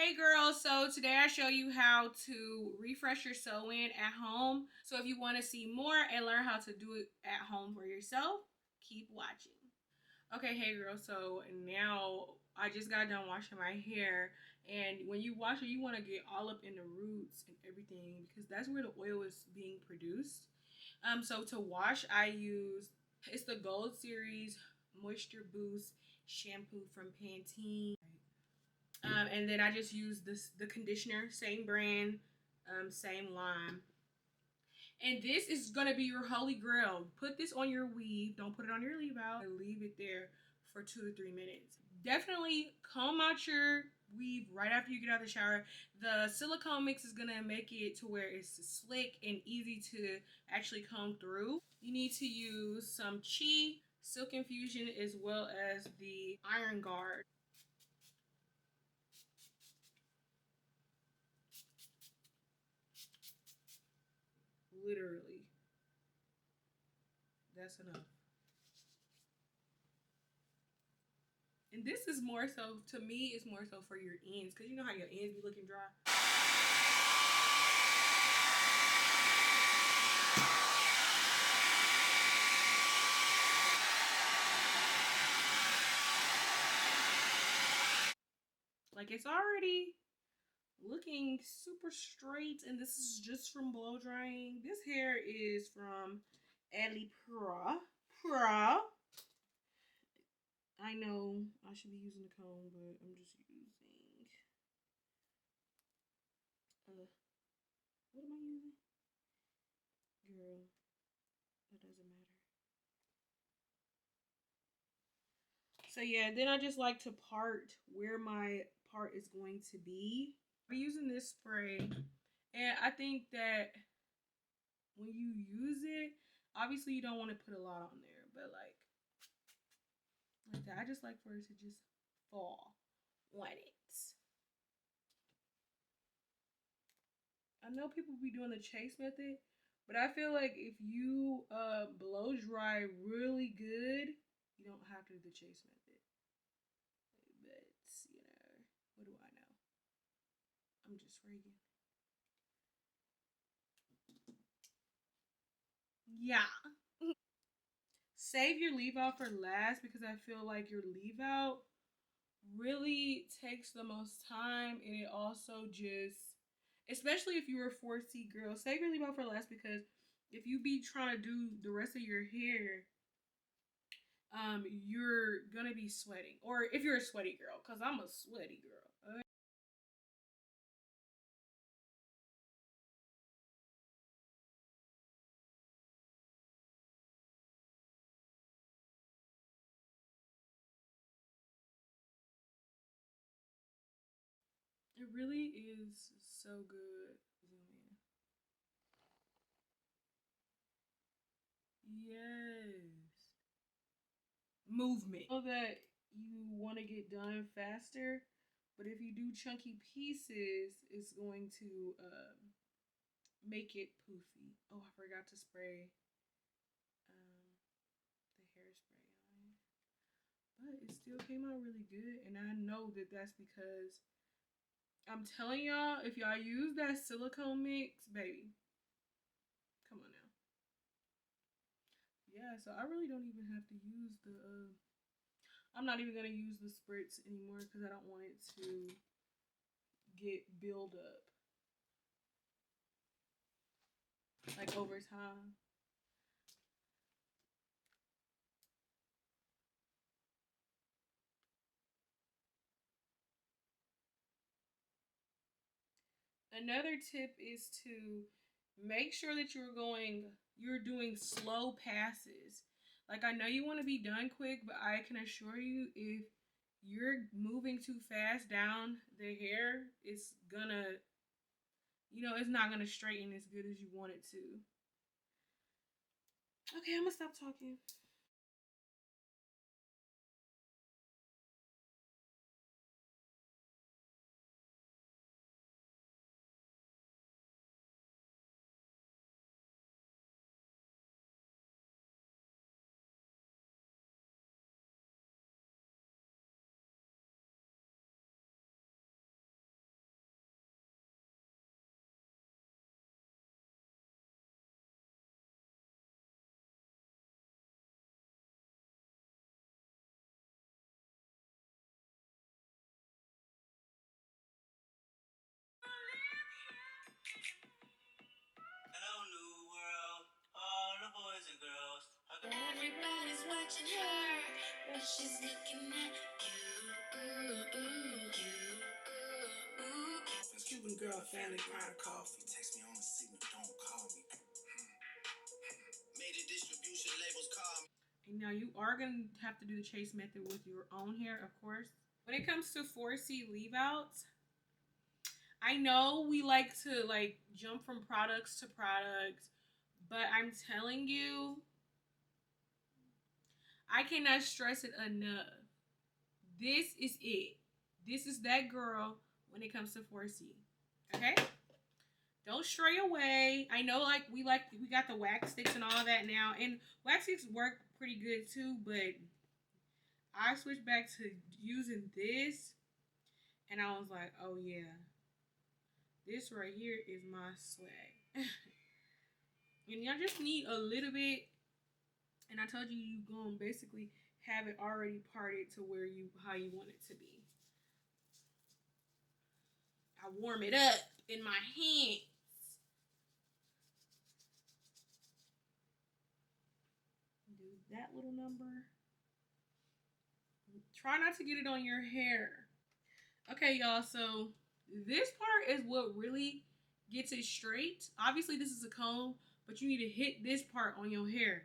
Hey girls, so today I show you how to refresh your sew-in at home. So if you want to see more and learn how to do it at home for yourself, keep watching. Okay, hey girls, so now I just got done washing my hair, and when you wash it, you want to get all up in the roots and everything because that's where the oil is being produced. So to wash, I use it's the Gold Series Moisture Boost shampoo from Pantene. And then I just use the conditioner, same brand, same line. And this is gonna be your holy grail. Put this on your weave. Don't put it on your leave out. Leave it there for 2 to 3 minutes. Definitely comb out your weave right after you get out of the shower. The silicone mix is gonna make it to where it's slick and easy to actually comb through. You need to use some Chi Silk Infusion as well as the Iron Guard. Literally, that's enough. And this is more so, to me, it's more so for your ends. Because you know how your ends be looking dry? Like, it's already looking super straight. And this is just from blow drying. This hair is from Ali Pra. I know I should be using the comb, but I'm just using... what am I using? Girl, that doesn't matter. So yeah, then I just like to part where my part is going to be. I'm using this spray, and I think that when you use it, obviously you don't want to put a lot on there, but like that. I just like for it to just fall on it. I know people be doing the chase method, but I feel like if you blow dry really good, you don't have to do the chase method. But you know, what do I know? I'm just Reagan. Yeah. Save your leave out for last because I feel like your leave out really takes the most time, and it also just, especially if you're a 4C girl, save your leave out for last because if you be trying to do the rest of your hair, you're gonna be sweating. Or if you're a sweaty girl, because I'm a sweaty girl. Okay? It really is so good. Yes. Movement. So that you want to get done faster, but if you do chunky pieces, it's going to make it poofy. Oh, I forgot to spray the hairspray on, but it still came out really good, and I know that that's because I'm telling y'all, if y'all use that silicone mix, baby, come on now. Yeah, so I really don't even have to use the I'm not even gonna use the spritz anymore because I don't want it to get build up like over time. Another tip is to make sure that you're doing slow passes. Like, I know you want to be done quick, but I can assure you if you're moving too fast down the hair, it's gonna, it's not gonna straighten as good as you want it to. Okay, I'm gonna stop talking. Cuban girl, family grind coffee. Text me on the signal, don't call me. Major distribution labels call me. And now you are going to have to do the chase method with your own hair, of course. When it comes to 4C leave outs, I know we like to like jump from products to products, but I'm telling you, I cannot stress it enough. This is it. This is that girl when it comes to 4C. Okay? Don't stray away. I know we got the wax sticks and all that now, and wax sticks work pretty good too, but I switched back to using this, and I was like, oh yeah, this right here is my swag. And y'all just need a little bit, and I told you you gonna basically have it already parted to where how you want it to be. I warm it up in my hands. Do that little number. Try not to get it on your hair. Okay, y'all, so this part is what really gets it straight. Obviously, this is a comb, but you need to hit this part on your hair.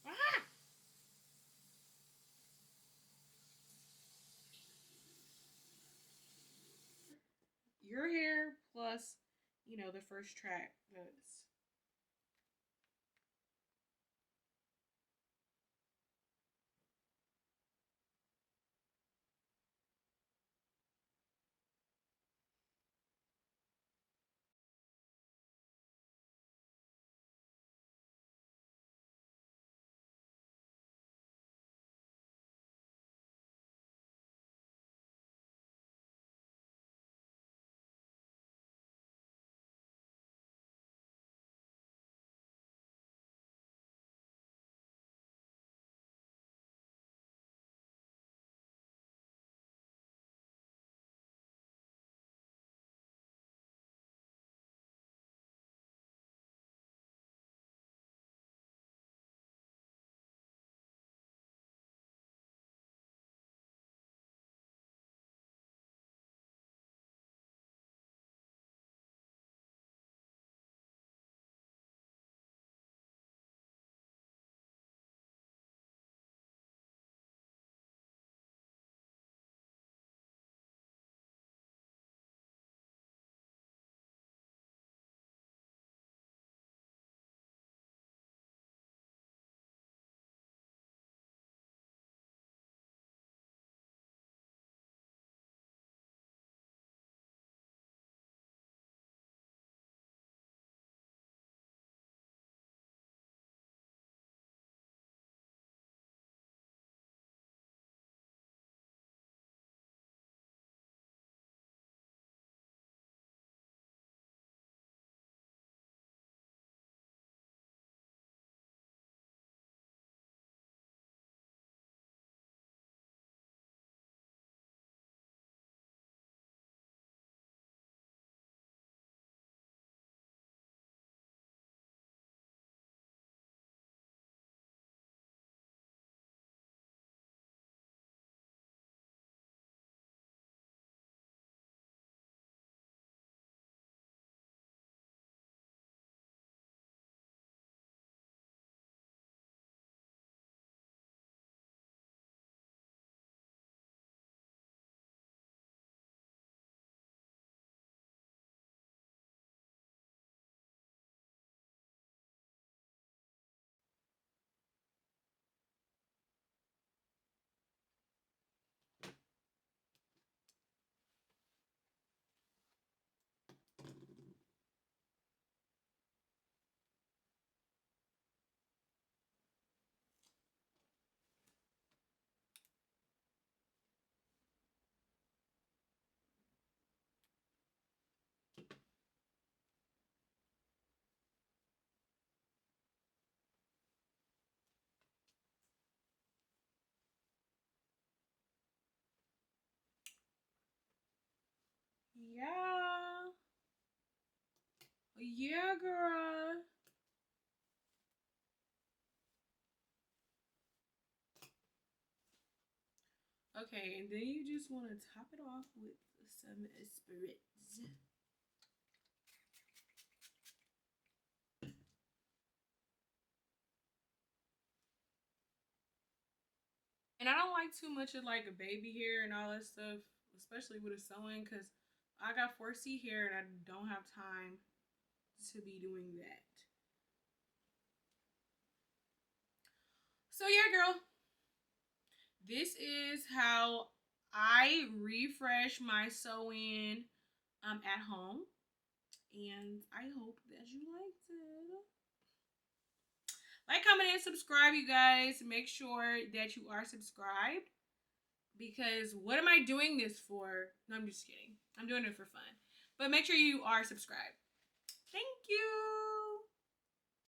Ah! Your hair plus, the first track does. Yeah, girl. Okay, and then you just want to top it off with some spritz. And I don't like too much of like a baby hair and all that stuff, especially with a sewing, because I got 4C hair and I don't have time to be doing that. So yeah, girl, this is how I refresh my sew-in at home, and I hope that you liked it. Like, comment, and subscribe, you guys. Make sure that you are subscribed, because what am I doing this for? No, I'm just kidding. I'm doing it for fun. But make sure you are subscribed. Thank you.